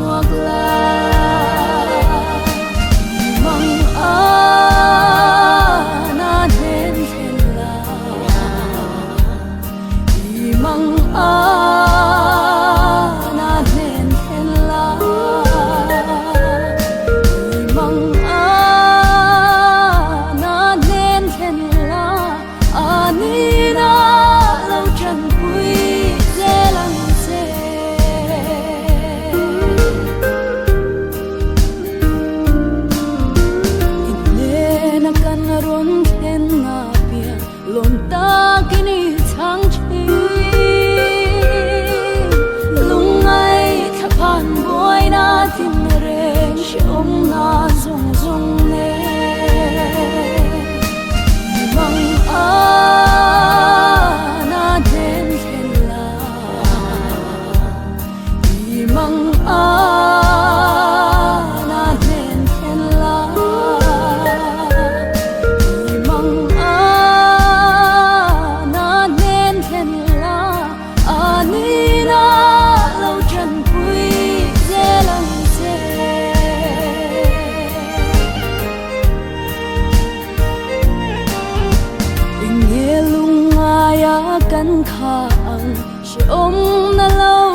chuộc là mong na nên thiên là mong na nên thiên là mong na nên thiên là ani na lâu trần quý dễ lăng dễ in na kan ron thiên na bia lom ta kini chang chi lungai thapan boy na tin re shom na zung zung ne mong na den thiên la mong na den thiên la mong na nên thiên la ani na lâu trần quý dễ lăng dễ tình nghe lung ai á cắn khang sẽ ôm na lâu